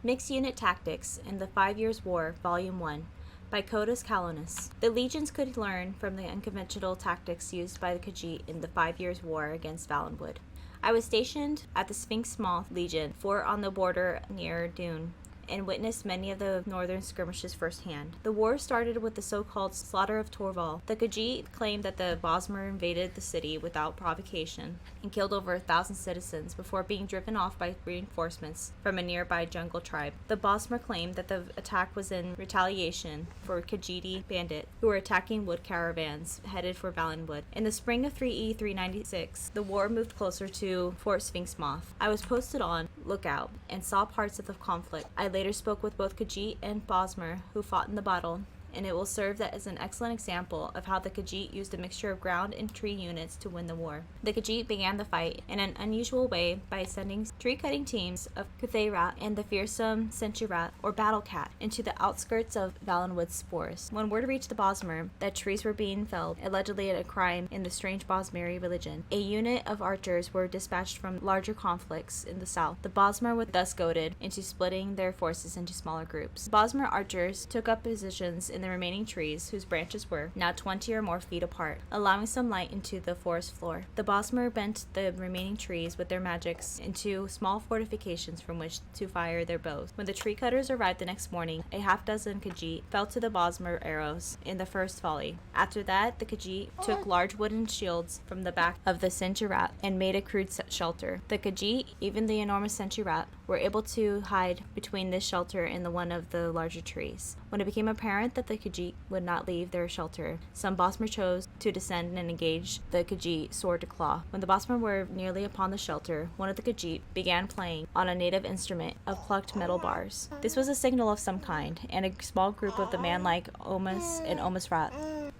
Mixed Unit Tactics in the 5 Years' War, Volume 1, by Cotus Calonus. The legions could learn from the unconventional tactics used by the Khajiit in the 5 Years' War against Valenwood. I was stationed at the Sphinx Small Legion, fort on the border near Dune, and witnessed many of the northern skirmishes firsthand. The war started with the so-called Slaughter of Torval. The Khajiit claimed that the Bosmer invaded the city without provocation and killed over 1,000 citizens before being driven off by reinforcements from a nearby jungle tribe. The Bosmer claimed that the attack was in retaliation for Khajiiti bandits who were attacking wood caravans headed for Valenwood. In the spring of 3E 396, the war moved closer to Fort Sphinx Moth. I was posted on lookout and saw parts of the conflict. I later spoke with both Khajiit and Bosmer who fought in the battle, and it will serve as an excellent example of how the Khajiit used a mixture of ground and tree units to win the war. The Khajiit began the fight in an unusual way by sending tree-cutting teams of Kuthayrat and the fearsome Senchirat, or Battle Cat, into the outskirts of Valenwood's forest. When word reached the Bosmer that trees were being felled, allegedly a crime in the strange Bosmeri religion, a unit of archers were dispatched from larger conflicts in the south. The Bosmer were thus goaded into splitting their forces into smaller groups. The Bosmer archers took up positions in the remaining trees, whose branches were now 20 or more feet apart, allowing some light into the forest floor. The Bosmer bent the remaining trees with their magics into small fortifications from which to fire their bows. When the tree cutters arrived the next morning, a half-dozen Khajiit fell to the Bosmer arrows in the first volley. After that, the Khajiit took large wooden shields from the back of the Senchirat and made a crude shelter. The Khajiit, even the enormous Senchirat, were able to hide between this shelter and the one of the larger trees. When it became apparent that the Khajiit would not leave their shelter, some Bosmer chose to descend and engage the Khajiit sword to claw. When the Bosmer were nearly upon the shelter, one of the Khajiit began playing on a native instrument of plucked metal bars. This was a signal of some kind, and a small group of the man-like Omus and Omusrat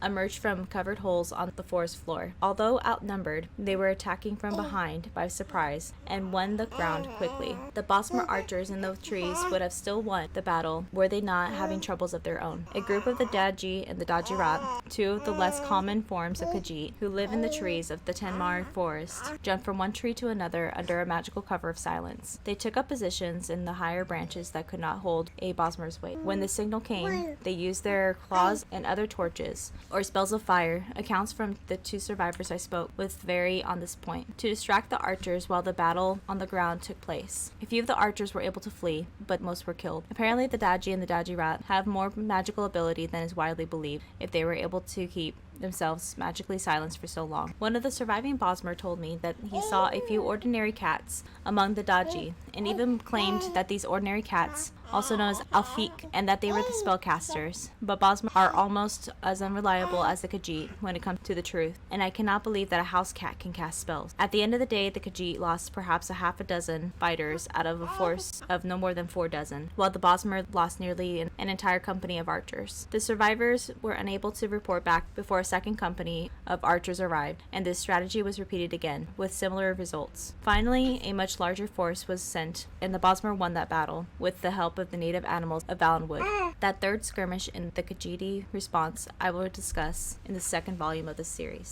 emerged from covered holes on the forest floor. Although outnumbered, they were attacking from behind by surprise and won the ground quickly. The Bosmer archers in the trees would have still won the battle were they not having troubles of their own. A group of the Daji and the Dajirat, two of the less common forms of Khajiit who live in the trees of the Tenmar forest, jumped from one tree to another under a magical cover of silence. They took up positions in the higher branches that could not hold a Bosmer's weight. When the signal came, they used their claws and other torches or spells of fire. Accounts from the two survivors I spoke with vary on this point, to distract the archers while the battle on the ground took place. A few of the archers were able to flee, but most were killed. Apparently the Daji and the Dajirat have more magical ability than is widely believed, if they were able to keep themselves magically silenced for so long. One of the surviving Bosmer told me that he saw a few ordinary cats among the Daji, and even claimed that these ordinary cats, also known as Alfik, and that they were the spellcasters. But Bosmer are almost as unreliable as the Khajiit when it comes to the truth, and I cannot believe that a house cat can cast spells. At the end of the day, the Khajiit lost perhaps a half a dozen fighters out of a force of no more than 4 dozen, while the Bosmer lost nearly an entire company of archers. The survivors were unable to report back before a second company of archers arrived, and this strategy was repeated again, with similar results. Finally, a much larger force was sent, and the Bosmer won that battle, with the help of the native animals of Valenwood. That third skirmish in the Khajiiti response I will discuss in the second volume of this series.